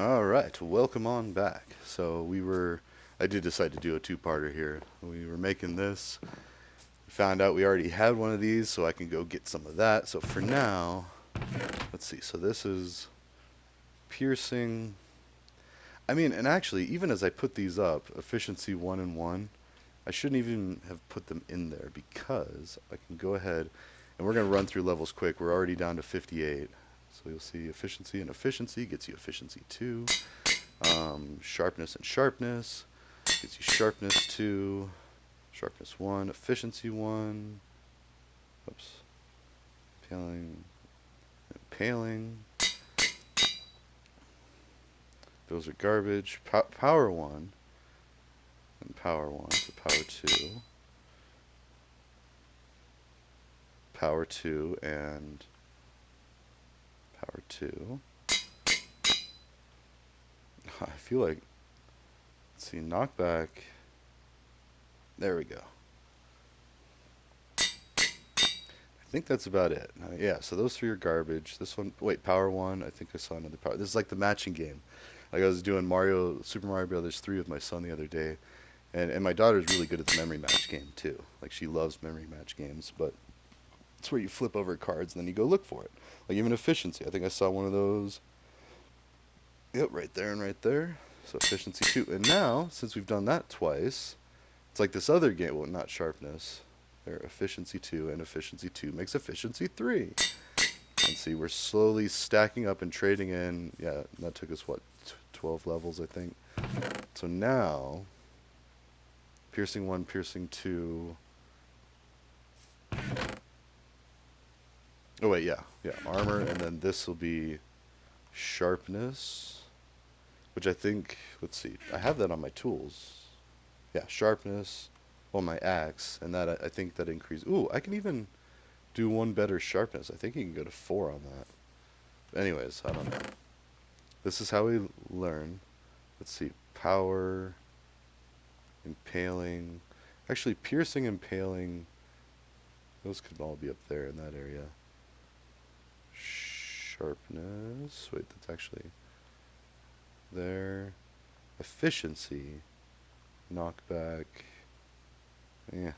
All right, welcome on back. I did decide to do a two-parter here. We were making this, found out we already had one of these, so I can go get some of that. So for now, let's see. So this is piercing. I mean, and actually, even as I put these up, efficiency 1 and 1, I shouldn't even have put them in there because I can go ahead and we're going to run through levels quick. We're already down to 58. So you'll see efficiency and efficiency gets you efficiency 2. Sharpness and sharpness gets you sharpness 2, sharpness 1, efficiency 1. Oops. Paling, paling. Those are garbage. Power 1 and power 1, so power 2. Power 2 and power 2. I feel like, let's see, knockback. There we go. I think that's about it. Yeah, so those three are garbage. This one, wait, power 1. I think I saw another power. This is like the matching game. Like I was doing Super Mario Brothers 3 with my son the other day, and my daughter's really good at the memory match game too. Like she loves memory match games, but it's where you flip over cards and then you go look for it. Like even efficiency. I think I saw one of those. Yep, right there and right there. So efficiency 2. And now, since we've done that twice, it's like this other game. Well, not sharpness. There, efficiency 2 and efficiency 2 makes efficiency 3. And see, we're slowly stacking up and trading in. Yeah, that took us, what, 12 levels, I think. So now, piercing 1, piercing 2. Oh, wait, yeah. Yeah, armor, and then this will be sharpness, which I think, let's see, I have that on my tools. Yeah, sharpness on my axe, and that I think that increases. Ooh, I can even do one better sharpness. I think you can go to 4 on that. Anyways, I don't know. This is how we learn. Let's see, power, impaling. Actually, piercing, impaling, those could all be up there in that area. Sharpness. Wait, that's actually there. Efficiency. Knockback. Yeah.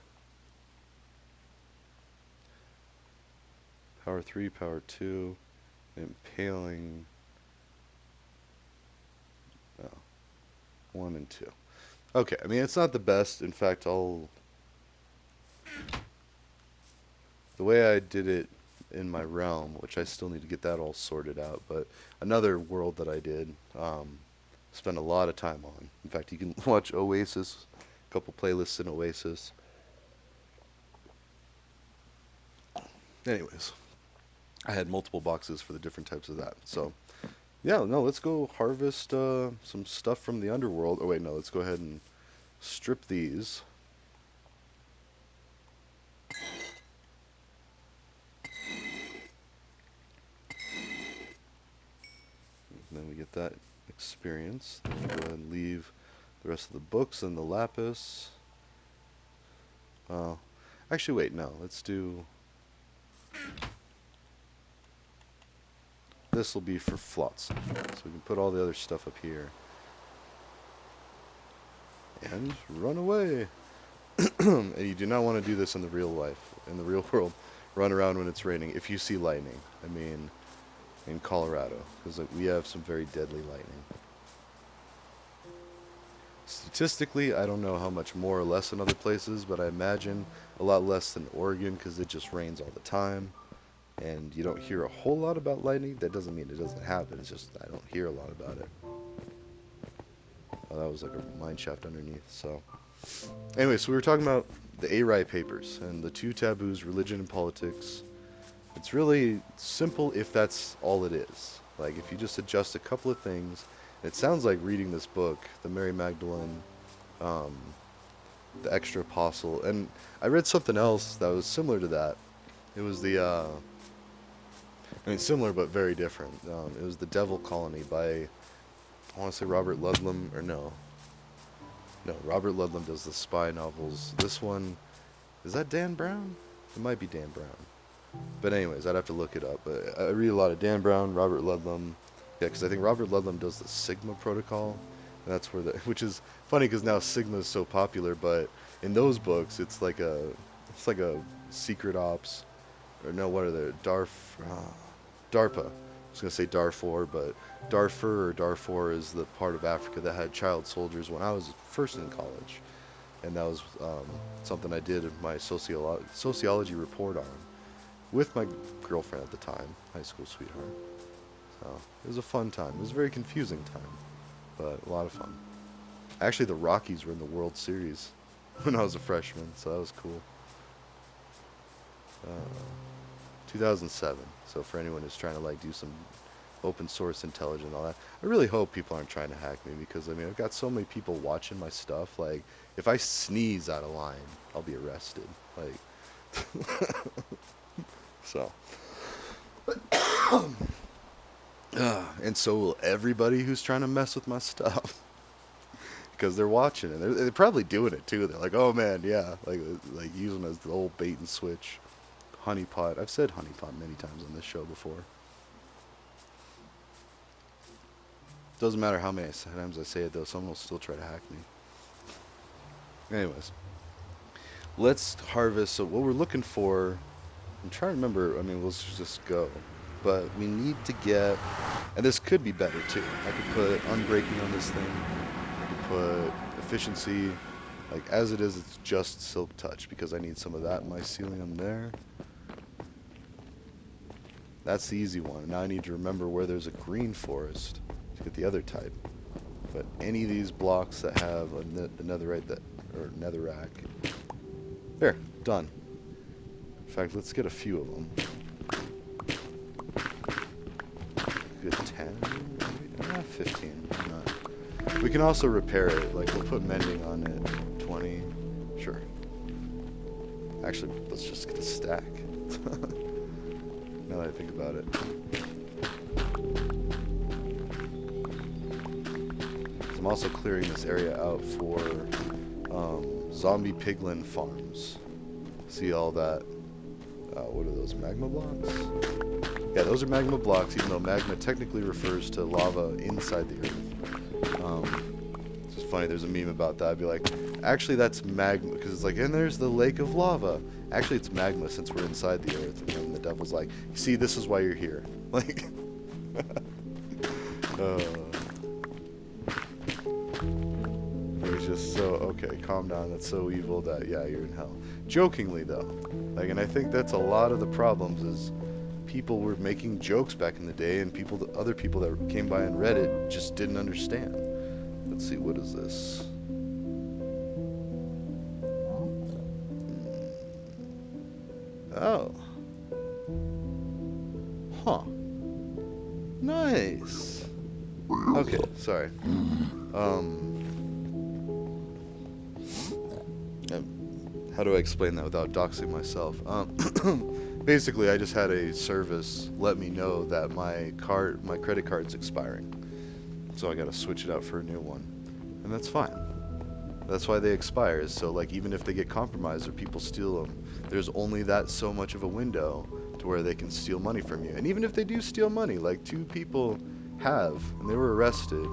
Power 3, power 2. Impaling. Oh, 1 and 2. Okay, I mean, it's not the best. In fact, the way I did it in my realm, which I still need to get that all sorted out, but another world that I did, spend a lot of time on. In fact, you can watch Oasis, a couple playlists in Oasis. Anyways, I had multiple boxes for the different types of that. So, yeah, no, let's go harvest some stuff from the underworld. Oh, wait, no, let's go ahead and strip these. And then we get that experience. Then we'll go ahead and leave the rest of the books and the lapis. Uh, Actually, wait, no, let's do. This will be for flotsam. So we can put all the other stuff up here. And run away. And you do not want to do this in the real life, in the real world. Run around when it's raining. If you see lightning, I mean, in Colorado, because like, we have some very deadly lightning. Statistically, I don't know how much more or less in other places, but I imagine a lot less than Oregon because it just rains all the time. And you don't hear a whole lot about lightning. That doesn't mean it doesn't happen. It's just I don't hear a lot about it. Oh, that was like a mine shaft underneath. So, anyway, so we were talking about the A-Rye papers and the two taboos, religion and politics. It's really simple if that's all it is. Like if you just adjust a couple of things. It sounds like reading this book, the Mary Magdalene, um, the Extra Apostle, and I read something else that was similar to that. It was I mean, similar but very different. It was The Devil Colony by, I want to say Robert Ludlum, or no, Robert Ludlum does the spy novels. This one, is that Dan Brown? It might be Dan Brown. But anyways, I'd have to look it up. But I read a lot of Dan Brown, Robert Ludlum, Yeah, because I think Robert Ludlum does the Sigma protocol, and that's where which is funny because now Sigma is so popular, but in those books it's like a secret ops, or no, what are they? DARPA. I was gonna say Darfur, but Darfur or Darfur is the part of Africa that had child soldiers when I was first in college, and that was something I did in my sociology report on with my girlfriend at the time, high school sweetheart. So it was a fun time. It was a very confusing time, but a lot of fun. Actually, the Rockies were in the World Series when I was a freshman, so that was cool. Uh, 2007. So for anyone who's trying to like do some open source intelligence and all that, I really hope people aren't trying to hack me because I mean I've got so many people watching my stuff. Like if I sneeze out of line, I'll be arrested. Like so. And so will everybody who's trying to mess with my stuff because they're watching it. They're probably doing it too. They're like, oh man, yeah, like using as the old bait and switch. Honeypot. I've said honeypot many times on this show before. Doesn't matter how many times I say it though, someone will still try to hack me. Anyways, let's harvest. So what we're looking for, I'm trying to remember. I mean, let's just go. But we need to get, and this could be better too. I could put unbreaking on this thing. I could put efficiency. Like as it is, it's just silk touch because I need some of that mycelium there. That's the easy one. Now I need to remember where there's a green forest to get the other type. But any of these blocks that have a netherite or netherrack, there, done. In fact, let's get a few of them. Good 10, maybe? 15. Why not? We can also repair it. Like we'll put mending on it. 20, sure. Actually, let's just get a stack. Now that I think about it. I'm also clearing this area out for zombie piglin farms. See all that? What are those, magma blocks? Yeah, those are magma blocks, even though magma technically refers to lava inside the earth. It's just funny, there's a meme about that. I'd be like, actually that's magma, because it's like, and there's the lake of lava. Actually, it's magma since we're inside the earth. And then the devil's like, see, this is why you're here. Like, he's just so, okay, calm down. That's so evil that, yeah, you're in hell. Jokingly, though. Like, and I think that's a lot of the problems is people were making jokes back in the day, and other people that came by and read it just didn't understand. Let's see, what is this? Oh. Huh. Nice. Okay, sorry. How do I explain that without doxing myself? Basically, I just had a service let me know that my credit card's expiring. So I gotta switch it out for a new one. And that's fine. That's why they expire. So like even if they get compromised or people steal them, there's only that so much of a window to where they can steal money from you. And even if they do steal money, like 2 people have, and they were arrested.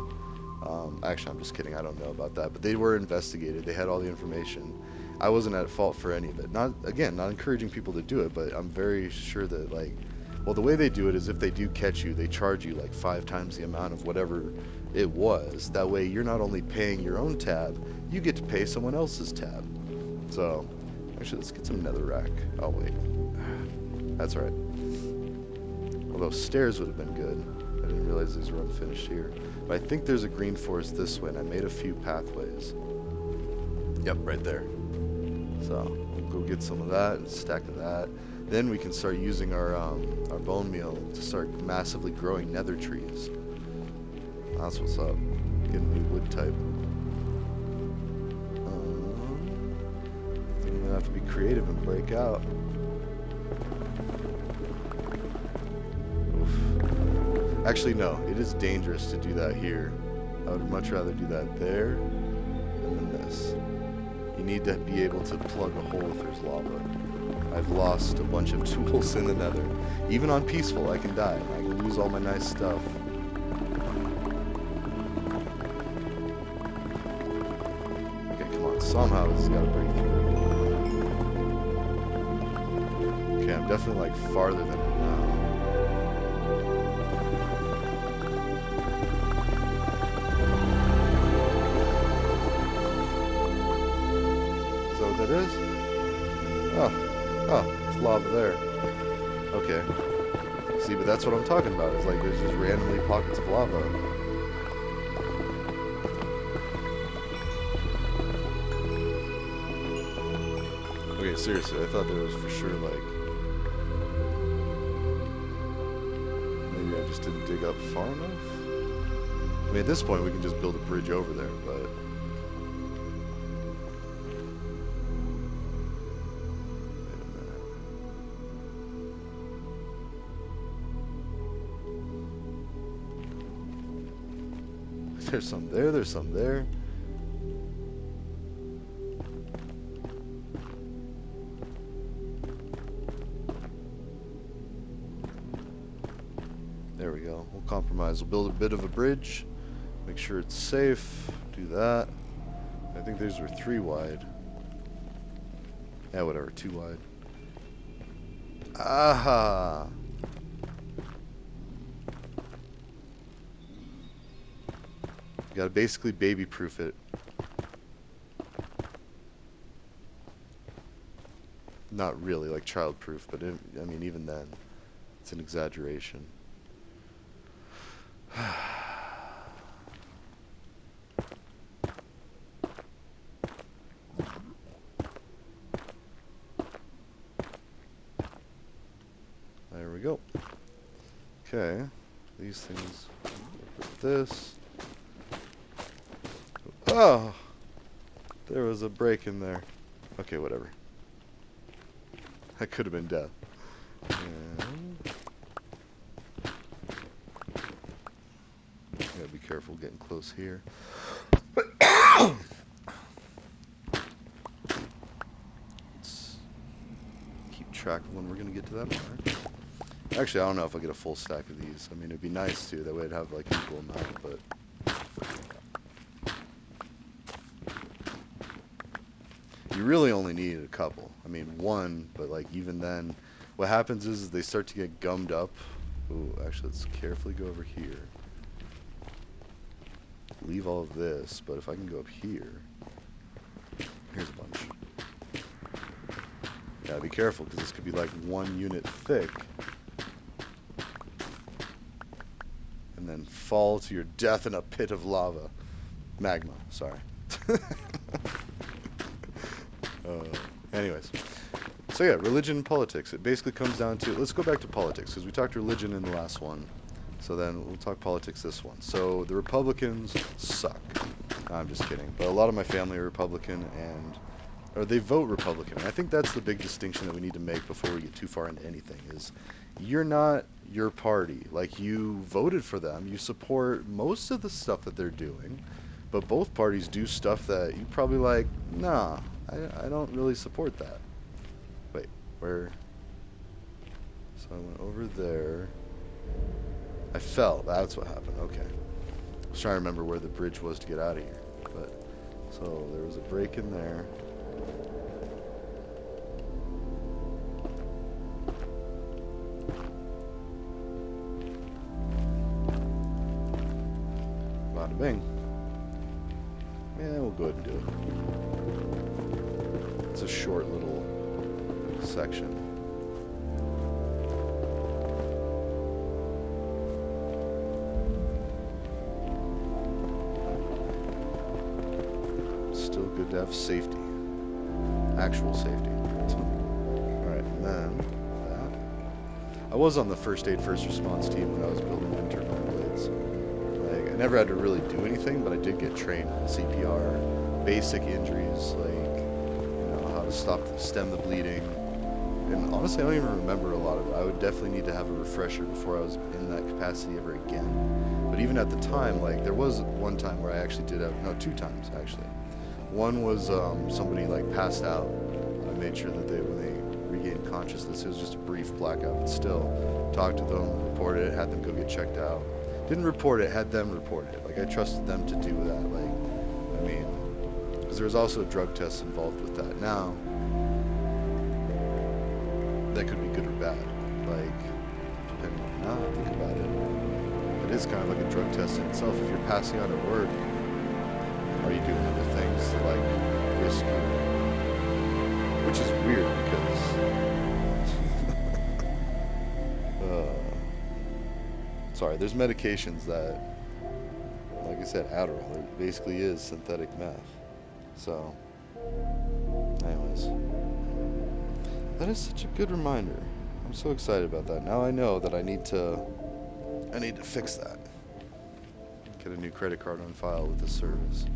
Actually, I'm just kidding. I don't know about that. But they were investigated. They had all the information. I wasn't at fault for any of it. Not encouraging people to do it, but I'm very sure that like, well, the way they do it is if they do catch you, they charge you like 5 times the amount of whatever it was. That way you're not only paying your own tab, you get to pay someone else's tab. So, actually, let's get some netherrack. Oh, wait. That's right. Although stairs would have been good. I didn't realize these were unfinished here. But I think there's a green forest this way, and I made a few pathways. Yep, right there. So, we'll go get some of that, and a stack of that. Then we can start using our bone meal to start massively growing nether trees. That's what's up. Getting a new wood type. I think I'm gonna have to be creative and break out. Oof. Actually, no. It is dangerous to do that here. I would much rather do that there and then this. You need to be able to plug a hole if there's lava. I've lost a bunch of tools in the nether. Even on peaceful, I can die. I can lose all my nice stuff. Somehow this has got to break through. Okay, I'm definitely like farther than it now. Is that what that is? Oh, it's lava there. Okay. See, but that's what I'm talking about. It's like there's just randomly pockets of lava. Okay, seriously, I thought there was for sure, like... Maybe I just didn't dig up far enough? I mean, at this point, we can just build a bridge over there, but... There's some there, there's some there. There we go. We'll compromise. We'll build a bit of a bridge. Make sure it's safe. Do that. I think these were 3 wide. Yeah, whatever. 2 wide. Aha! You gotta basically baby-proof it. Not really, like child-proof, but I mean, even then, it's an exaggeration. There we go. Okay, these things, this. Oh! There was a break in there. Okay, whatever. That could have been death. And gotta be careful getting close here. Let's keep track of when we're gonna get to that mark. Actually, I don't know if I'll get a full stack of these. I mean, it'd be nice to. That way I'd have like an equal amount, but... You really only need a couple. I mean, one, but like even then, what happens is they start to get gummed up. Ooh, actually, let's carefully go over here. Leave all of this, but if I can go up here, here's a bunch. Gotta be careful, because this could be like 1 unit thick. And then fall to your death in a pit of lava. Magma, sorry. Anyways, so yeah, religion and politics. It basically comes down to, let's go back to politics, because we talked religion in the last one. So then we'll talk politics this one. So the Republicans suck. No, I'm just kidding. But a lot of my family are Republican, or they vote Republican. And I think that's the big distinction that we need to make before we get too far into anything, is you're not your party. Like, you voted for them. You support most of the stuff that they're doing. But both parties do stuff that you probably like, nah, I don't really support that. Wait, where? So I went over there. I fell. That's what happened. Okay. I was trying to remember where the bridge was to get out of here. But so there was a break in there. Bada bing. Yeah, we'll go ahead and do it. It's a short little section. Still good to have safety. Actual safety. Alright, and then that. I was on the first aid, first response team when I was building wind turbine blades. Like, I never had to really do anything, but I did get trained in CPR, basic injuries, like, you know, how to stem the bleeding. And honestly, I don't even remember a lot of it. I would definitely need to have a refresher before I was in that capacity ever again. But even at the time, like, there was one time where I actually did have, no, 2 times actually. One was somebody like passed out. I made sure that when they regained consciousness, it was just a brief blackout, but still talked to them, reported it, had them go get checked out. Didn't report it, had them report it. Like, I trusted them to do that. Like, I mean, Because there was also a drug test involved with that. Now, that could be good or bad. Like, depending on how I think about it. It is kind of like a drug test in itself. If you're passing out at work, are you doing other things to like risk your, which is weird because sorry, there's medications that, like I said, Adderall, it basically is synthetic meth. So, anyways, that is such a good reminder. I'm so excited about that. Now I know that I need to fix that. Get a new credit card on file with this service.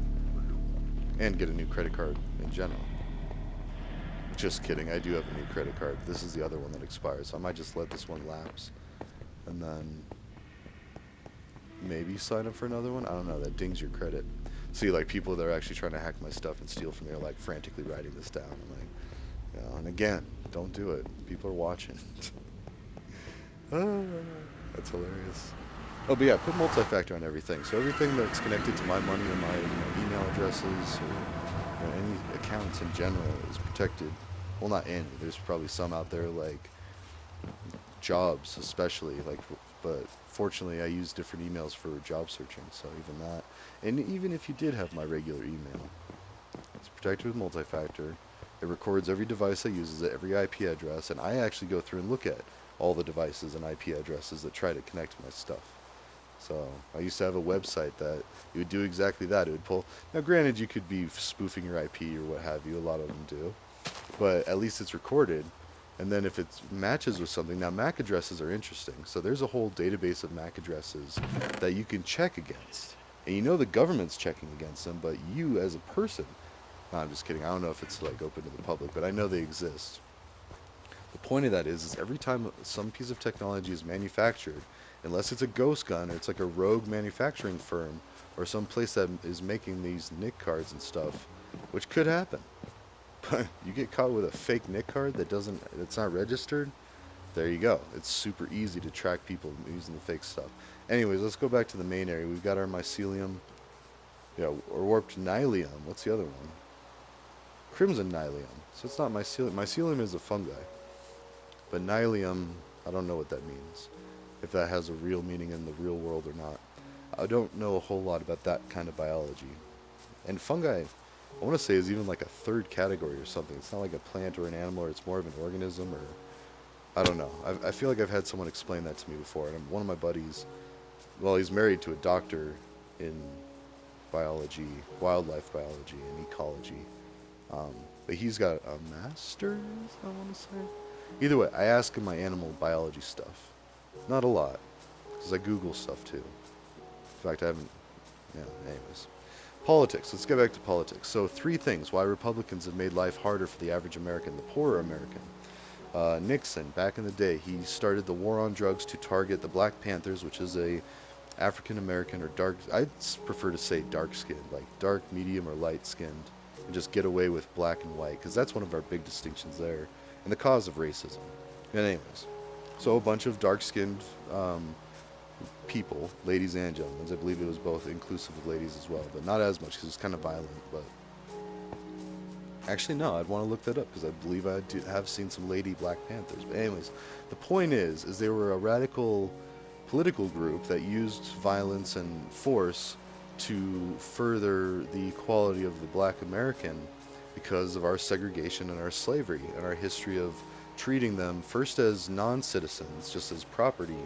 And get a new credit card in general. Just kidding, I do have a new credit card. This is the other one that expires, so I might just let this one lapse. And then maybe sign up for another one. I don't know, that dings your credit. See, like, people that are actually trying to hack my stuff and steal from me are, like, frantically writing this down. I'm like, and again, don't do it. People are watching. Ah, that's hilarious. Oh, but yeah, put multi-factor on everything. So everything that's connected to my money or my email addresses or any accounts in general is protected. Well, not any. There's probably some out there like jobs, especially like. But fortunately, I use different emails for job searching. So even that, and even if you did have my regular email, it's protected with multi-factor. It records every device that uses it, every IP address, and I actually go through and look at all the devices and IP addresses that try to connect to my stuff. So I used to have a website that it would do exactly that. It would pull. Now, granted, you could be spoofing your IP or what have you. A lot of them do, but at least it's recorded. And then if it matches with something, now MAC addresses are interesting. So there's a whole database of MAC addresses that you can check against, and you know the government's checking against them, but you as a person. No, I'm just kidding. I don't know if it's like open to the public, but I know they exist. The point of that is every time some piece of technology is manufactured, unless it's a ghost gun or it's like a rogue manufacturing firm or some place that is making these NIC cards and stuff, which could happen. But you get caught with a fake NIC card that's not registered, there you go. It's super easy to track people using the fake stuff. Anyways, let's go back to the main area. We've got our mycelium, or warped nylium. What's the other one? Crimson nylium. So it's not mycelium. Mycelium is a fungi. But nylium, I don't know what that means. If that has a real meaning in the real world or not. I don't know a whole lot about that kind of biology. And fungi, I want to say, is even like a third category or something. It's not like a plant or an animal, or it's more of an organism, or I don't know. I feel like I've had someone explain that to me before. And one of my buddies, well, he's married to a doctor in biology, wildlife biology, and ecology. Um, but he's got a master's, I want to say. Either way, I ask him my animal biology stuff. Not a lot, because I Google stuff too. In fact, I haven't, anyways. Politics. Let's get back to politics. So, three things why Republicans have made life harder for the average American, the poorer American. Nixon, back in the day, he started the war on drugs to target the Black Panthers, which is a African American or dark, I'd prefer to say dark skinned, like dark, medium, or light skinned, and just get away with black and white, because that's one of our big distinctions there, and the cause of racism. And anyways, so a bunch of dark skinned people, ladies and gentlemen, I believe it was both inclusive of ladies as well, but not as much because it's kind of violent, but actually, no, I'd want to look that up because I believe have seen some lady Black Panthers. But anyways, the point is they were a radical political group that used violence and force to further the equality of the Black American because of our segregation and our slavery and our history of treating them first as non-citizens, just as property,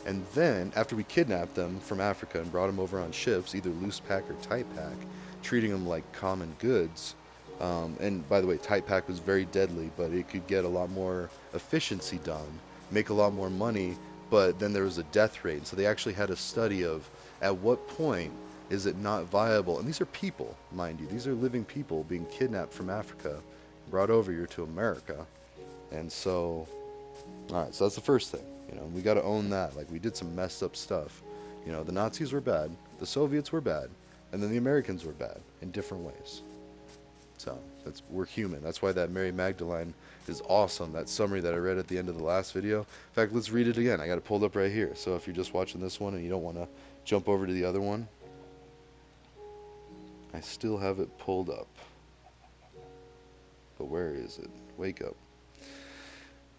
and then after we kidnapped them from Africa and brought them over on ships, either loose pack or tight pack, treating them like common goods. And by the way, tight pack was very deadly, but it could get a lot more efficiency done, make a lot more money, but then there was a death rate. So they actually had a study of at what point is it not viable. And these are people, mind you. These are living people being kidnapped from Africa, brought over here to America. And so, all right, so that's the first thing. We got to own that. Like, we did some messed up stuff. The Nazis were bad, the Soviets were bad, and then the Americans were bad in different ways. So we're human. That's why that Mary Magdalene is awesome. That summary that I read at the end of the last video. In fact, let's read it again. I got it pulled up right here. So if you're just watching this one and you don't want to jump over to the other one, I still have it pulled up. But where is it? Wake up.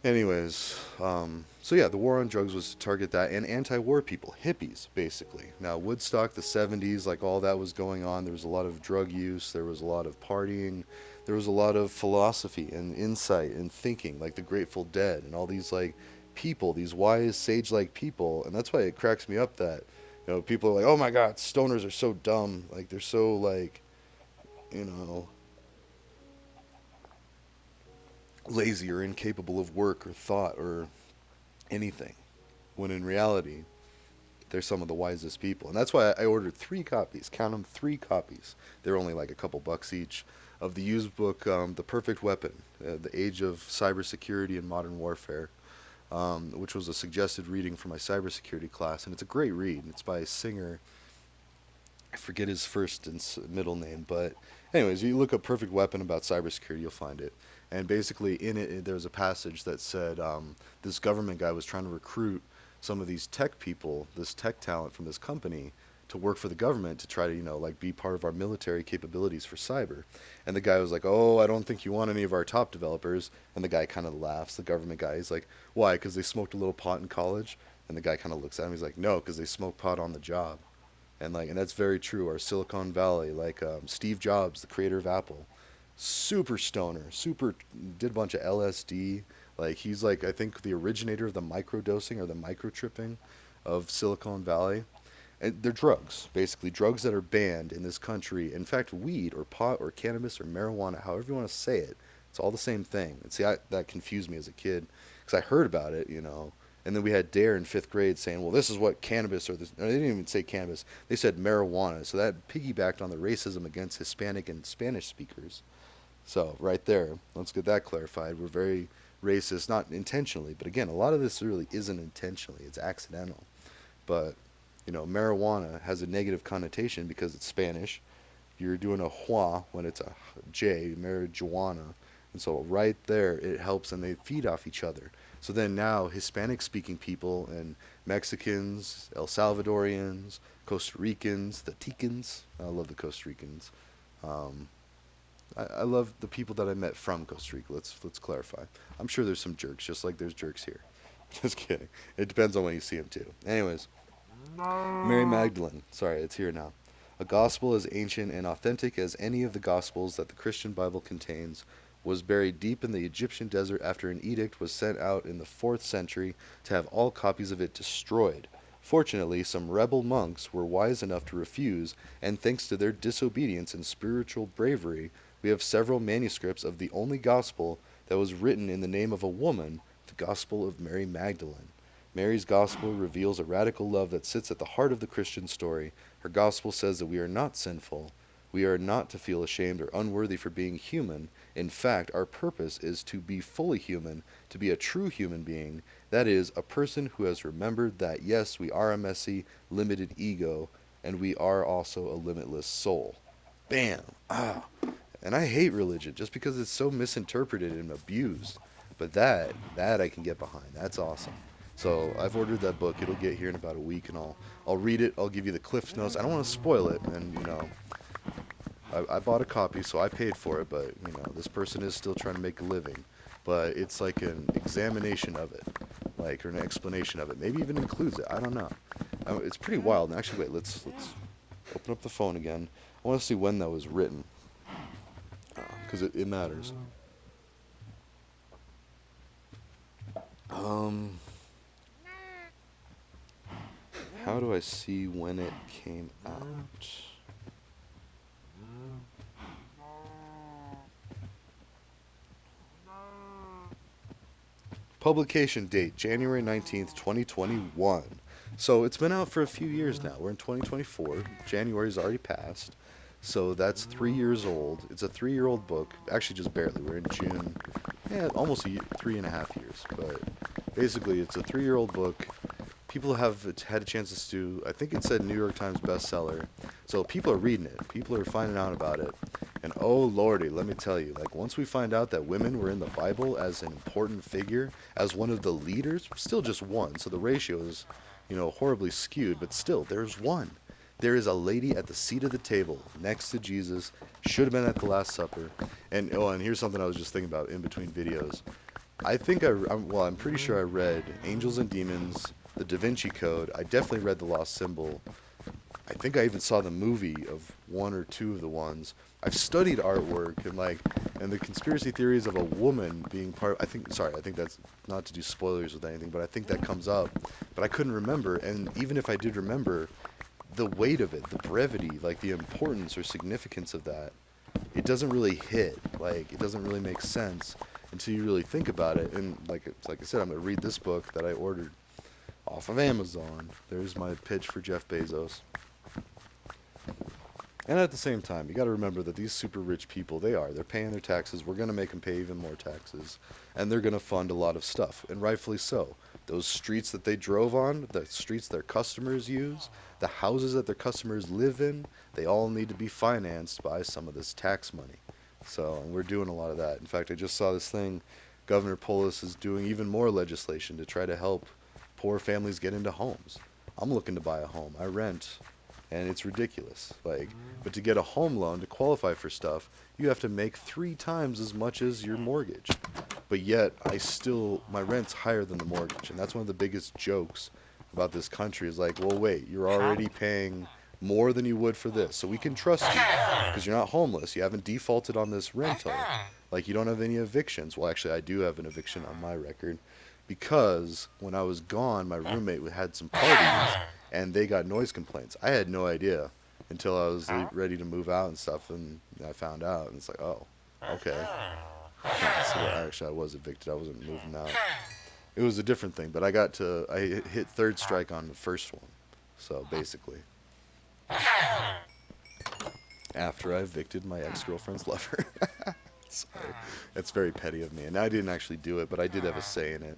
Anyways, so yeah, the war on drugs was to target that and anti-war people, hippies, basically. Now, Woodstock, the 70s, like all that was going on. There was a lot of drug use, there was a lot of partying, there was a lot of philosophy and insight and thinking, like the Grateful Dead and all these like people, these wise, sage-like people. And that's why it cracks me up that, people are like, oh my God, stoners are so dumb. Like they're so like, you know, lazy or incapable of work or thought or anything. When in reality, they're some of the wisest people. And that's why I ordered 3 copies. Count them, 3 copies. They're only like a couple bucks each of the used book, The Perfect Weapon, The Age of Cybersecurity and Modern Warfare, which was a suggested reading for my cybersecurity class. And it's a great read. It's by a singer. I forget his first and middle name, but anyways, you look up Perfect Weapon about cybersecurity, you'll find it. And basically, in it, there was a passage that said this government guy was trying to recruit some of these tech people, this tech talent from this company, to work for the government to try to, like be part of our military capabilities for cyber. And the guy was like, "Oh, I don't think you want any of our top developers." And the guy kind of laughs. The government guy, he's like, "Why? Because they smoked a little pot in college?" And the guy kind of looks at him. He's like, "No, because they smoke pot on the job." And that's very true. Our Silicon Valley, like Steve Jobs, the creator of Apple, super stoner, super did a bunch of LSD. Like he's like I think the originator of the microdosing or the microtripping of Silicon Valley. And they're drugs, basically drugs that are banned in this country. In fact, weed or pot or cannabis or marijuana, however you want to say it, it's all the same thing. And see, that confused me as a kid because I heard about it. And then we had Dare in 5th grade saying, well, this is what cannabis or this. No, they didn't even say cannabis. They said marijuana. So that piggybacked on the racism against Hispanic and Spanish speakers. So right there, let's get that clarified. We're very racist, not intentionally, but again, a lot of this really isn't intentionally. It's accidental. But marijuana has a negative connotation because it's Spanish. You're doing a hua when it's a J, marijuana. And so right there, it helps and they feed off each other. So then now Hispanic speaking people and Mexicans, El Salvadorians, Costa Ricans, the Ticans, I love the Costa Ricans. Um, I love the people that I met from Costa Rica. Let's clarify. I'm sure there's some jerks, just like there's jerks here. Just kidding. It depends on when you see them too. Anyways, Mary Magdalene. Sorry, it's here now. A gospel as ancient and authentic as any of the gospels that the Christian Bible contains was buried deep in the Egyptian desert after an edict was sent out in the 4th century to have all copies of it destroyed. Fortunately, some rebel monks were wise enough to refuse, and thanks to their disobedience and spiritual bravery, we have several manuscripts of the only gospel that was written in the name of a woman, the Gospel of Mary Magdalene. Mary's gospel reveals a radical love that sits at the heart of the Christian story. Her gospel says that we are not sinful. We are not to feel ashamed or unworthy for being human. In fact, our purpose is to be fully human, to be a true human being. That is, a person who has remembered that, yes, we are a messy, limited ego, and we are also a limitless soul. Bam! Ah! And I hate religion just because it's so misinterpreted and abused. But that I can get behind. That's awesome. So I've ordered that book. It'll get here in about a week, and I'll read it. I'll give you the Cliff Notes. I don't want to spoil it, and I bought a copy, so I paid for it. But this person is still trying to make a living. But it's like an examination of it, like or an explanation of it. Maybe even includes it. I don't know. It's pretty wild. And actually, wait. Let's open up the phone again. I want to see when that was written, because it matters. Um, how do I see when it came out? Publication date January 19th, 2021. So it's been out for a few years now. We're in 2024. January's already passed. So that's 3 years old. It's a 3-year-old book. Actually, just barely. We're in June. Yeah, almost 3.5 years. But basically, it's a 3-year-old book. People have had a chance to. I think it said New York Times bestseller. So people are reading it. People are finding out about it. And oh lordy, let me tell you, like once we find out that women were in the Bible as an important figure, as one of the leaders, still just one. So the ratio is, horribly skewed, but still there's one. There is a lady at the seat of the table next to Jesus. Should have been at the Last Supper. And oh, and here's something I was just thinking about in between videos. I think I'm pretty sure I read Angels and Demons, The Da Vinci Code. I definitely read The Lost Symbol. I think I even saw the movie of one or two of the ones. I've studied artwork and the conspiracy theories of a woman being part. I think that's not to do spoilers with anything, but I think that comes up. But I couldn't remember, and even if I did remember, the weight of it, the brevity, like the importance or significance of that, it doesn't really hit. Like it doesn't really make sense until you really think about it. And like I said, I'm gonna read this book that I ordered off of Amazon. There's my pitch for Jeff Bezos. And at the same time, you got to remember that these super rich people, they're paying their taxes. We're going to make them pay even more taxes. And they're going to fund a lot of stuff, and rightfully so. Those streets that they drove on, the streets their customers use, the houses that their customers live in, they all need to be financed by some of this tax money. So, and we're doing a lot of that. In fact, I just saw this thing. Governor Polis is doing even more legislation to try to help poor families get into homes. I'm looking to buy a home. I rent, and it's ridiculous. But to get a home loan to qualify for stuff, you have to make 3 times as much as your mortgage. But yet, my rent's higher than the mortgage, and that's one of the biggest jokes about this country is like, well, wait, you're already paying more than you would for this, so we can trust you because you're not homeless. You haven't defaulted on this rental. Like, you don't have any evictions. Well, actually, I do have an eviction on my record because when I was gone, my roommate had some parties and they got noise complaints. I had no idea until I was ready to move out and stuff, and I found out, and it's like, oh, okay. So actually, I was evicted. I wasn't moving out. It was a different thing, but I hit third strike on the first one. So basically, after I evicted my ex-girlfriend's lover. Sorry, that's very petty of me. And I didn't actually do it, but I did have a say in it.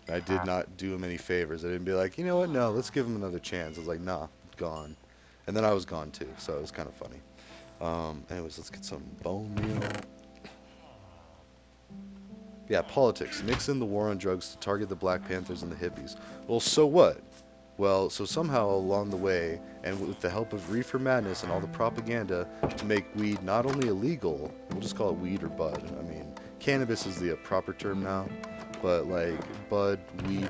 I did not do him any favors. I didn't be like, you know what? No, let's give him another chance. I was like, nah, gone. And then I was gone too, so it was kind of funny. Anyways, let's get some bone meal. Yeah, politics. Nixon, the war on drugs to target the Black Panthers and the hippies. Well, so what? Well, so somehow along the way, and with the help of Reefer Madness and all the propaganda to make weed not only illegal, we'll just call it weed or bud. I mean, cannabis is the proper term now, but like bud, weed,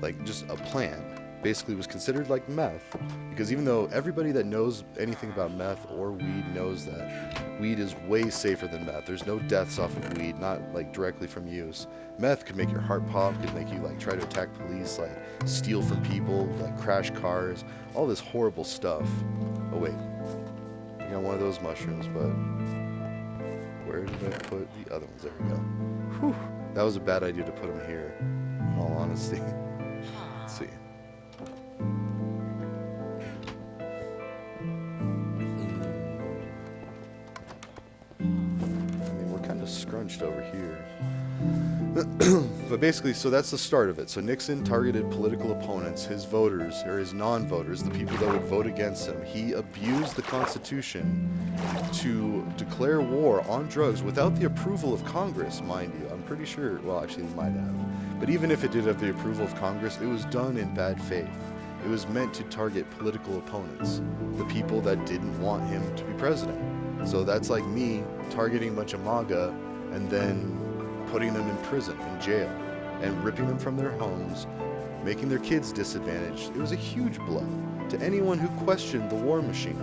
like just a plant, basically was considered like meth, because even though everybody that knows anything about meth or weed knows that weed is way safer than meth. There's no deaths off of weed, not like directly from use. Meth could make your heart pop, could make you like try to attack police, like steal from people, like crash cars, all this horrible stuff. Oh wait, I got one of those mushrooms, but where did I put the other ones? There we go. Whew, that was a bad idea to put them here, in all honesty. Let's see. Scrunched over here. But basically, so that's the start of it. So Nixon targeted political opponents, his voters, or his non-voters, the people that would vote against him. He abused the Constitution to declare war on drugs without the approval of Congress, mind you. I'm pretty sure, well, actually, he might have. But even if it did have the approval of Congress, it was done in bad faith. It was meant to target political opponents, the people that didn't want him to be president. So that's like me targeting a bunch of MAGA and then putting them in prison, in jail, and ripping them from their homes, making their kids disadvantaged. It was a huge blow to anyone who questioned the war machine.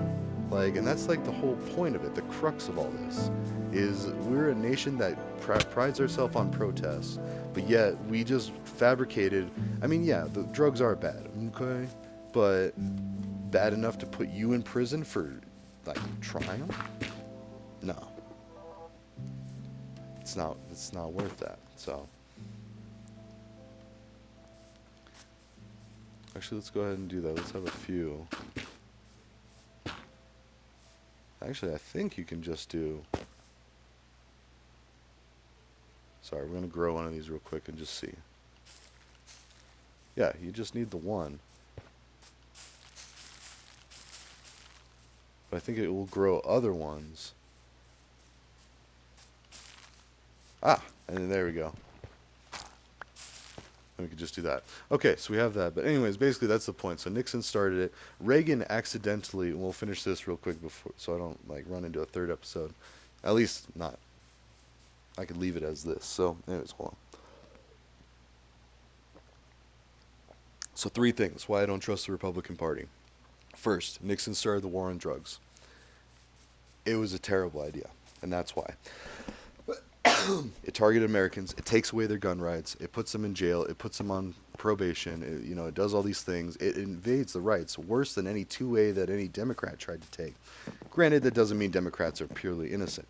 And that's like the whole point of it, the crux of all this, is we're a nation that prides ourselves on protests, but yet we just fabricated, I mean, yeah, the drugs are bad, okay? But bad enough to put you in prison for trying? No. It's not worth that. So actually, let's go ahead and do that. Let's have a few. Actually, I think you can just do, sorry, we're gonna grow one of these real quick and just see. Yeah, you just need the one. But I think it will grow other ones. Ah, and then there we go. We could just do that. Okay, so we have that. But anyways, basically that's the point. So Nixon started it. Reagan accidentally, and we'll finish this real quick before, so I don't like run into a third episode. At least not. I could leave it as this. So anyways, hold on. So three things why I don't trust the Republican Party. First, Nixon started the war on drugs. It was a terrible idea, and that's why. It targeted Americans. It takes away their gun rights. It puts them in jail. It puts them on probation. It does all these things. It invades the rights worse than any 2A that any Democrat tried to take. Granted, that doesn't mean Democrats are purely innocent.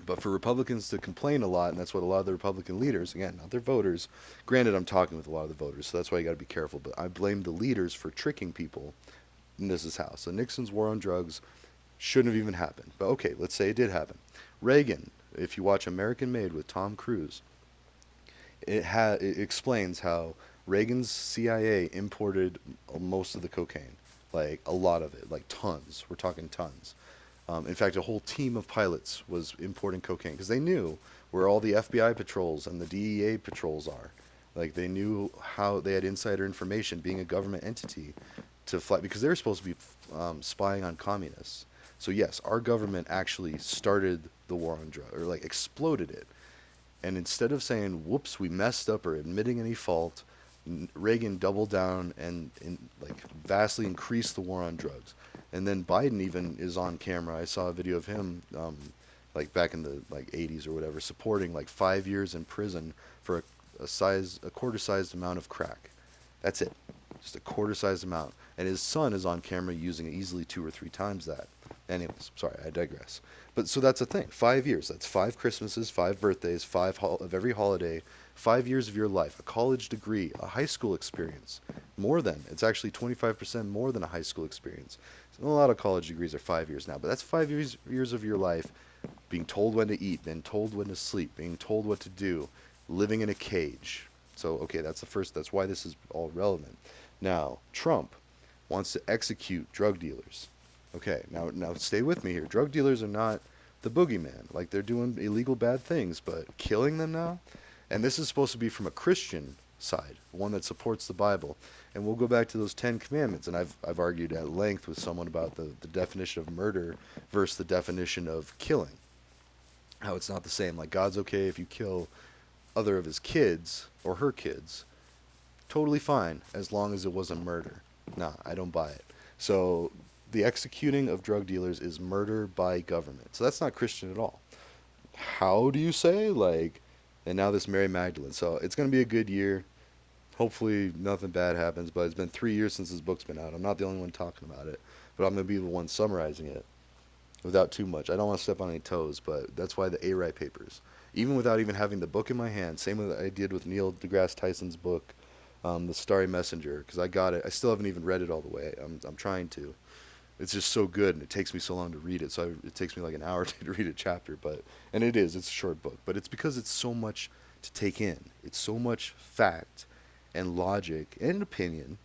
But for Republicans to complain a lot, and that's what a lot of the Republican leaders, again, not their voters, granted, I'm talking with a lot of the voters, so that's why you got to be careful. But I blame the leaders for tricking people, and this is how. So Nixon's war on drugs shouldn't have even happened. But okay, let's say it did happen. Reagan, if you watch American Made with Tom Cruise, it explains how Reagan's CIA imported most of the cocaine, like a lot of it, like tons. We're talking tons. In fact, a whole team of pilots was importing cocaine because they knew where all the FBI patrols and the DEA patrols are. Like they knew how they had insider information, being a government entity, to fly because they were supposed to be spying on communists. So yes, our government actually started the war on drugs, or like exploded it. And instead of saying, "Whoops, we messed up," or admitting any fault, Reagan doubled down and like vastly increased the war on drugs. And then Biden even is on camera. I saw a video of him, like back in the like 80s or whatever, supporting like 5 years in prison for a quarter-sized amount of crack. That's it, just a quarter-sized amount. And his son is on camera using easily 2 or 3 times that. Anyways, sorry, I digress. But so that's the thing. 5 years. That's 5 Christmases, 5 birthdays, of every holiday, 5 years of your life, a college degree, a high school experience. More than. It's actually 25% more than a high school experience. So a lot of college degrees are 5 years now, but that's 5 years of your life being told when to eat, being told when to sleep, being told what to do, living in a cage. So, okay, that's the first. That's why this is all relevant. Now, Trump wants to execute drug dealers. Okay, now stay with me here. Drug dealers are not the boogeyman. Like they're doing illegal bad things, but killing them now? And this is supposed to be from a Christian side, one that supports the Bible. And we'll go back to those 10 commandments, and I've argued at length with someone about the definition of murder versus the definition of killing. How it's not the same. Like God's okay if you kill other of his kids or her kids, totally fine as long as it wasn't murder. Nah, I don't buy it. So the executing of drug dealers is murder by government. So that's not Christian at all. How do you say? Like, and now this Mary Magdalene. So it's going to be a good year. Hopefully nothing bad happens, but it's been 3 years since this book's been out. I'm not the only one talking about it, but I'm going to be the one summarizing it without too much. I don't want to step on any toes, but that's why the A-Rye papers. Even without even having the book in my hand, same with I did with Neil deGrasse Tyson's book, The Starry Messenger, because I got it. I still haven't even read it all the way. I'm trying to. It's just so good, and it takes me so long to read it. So it takes me like an hour to read a chapter, but and it is. It's a short book, but it's because it's so much to take in. It's so much fact and logic and opinion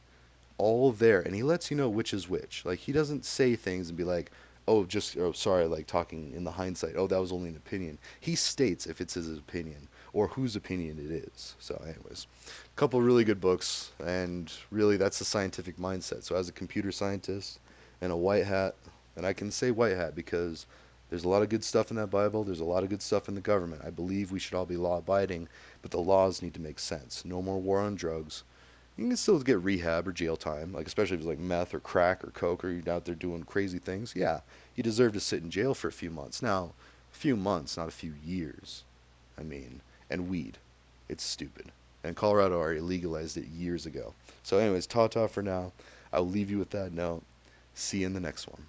all there, and he lets you know which is which. Like he doesn't say things and be like, "Oh, just oh, sorry," like talking in the hindsight. "Oh, that was only an opinion." He states if it's his opinion or whose opinion it is. So, anyways, a couple really good books, and really that's the scientific mindset. So, as a computer scientist and a white hat, and I can say white hat because there's a lot of good stuff in that Bible. There's a lot of good stuff in the government. I believe we should all be law abiding, but the laws need to make sense. No more war on drugs. You can still get rehab or jail time, like especially if it's like meth or crack or coke or you're out there doing crazy things. Yeah, you deserve to sit in jail for a few months. Now, a few months, not a few years. I mean, and weed. It's stupid. And Colorado already legalized it years ago. So, anyways, ta ta for now. I'll leave you with that note. See you in the next one.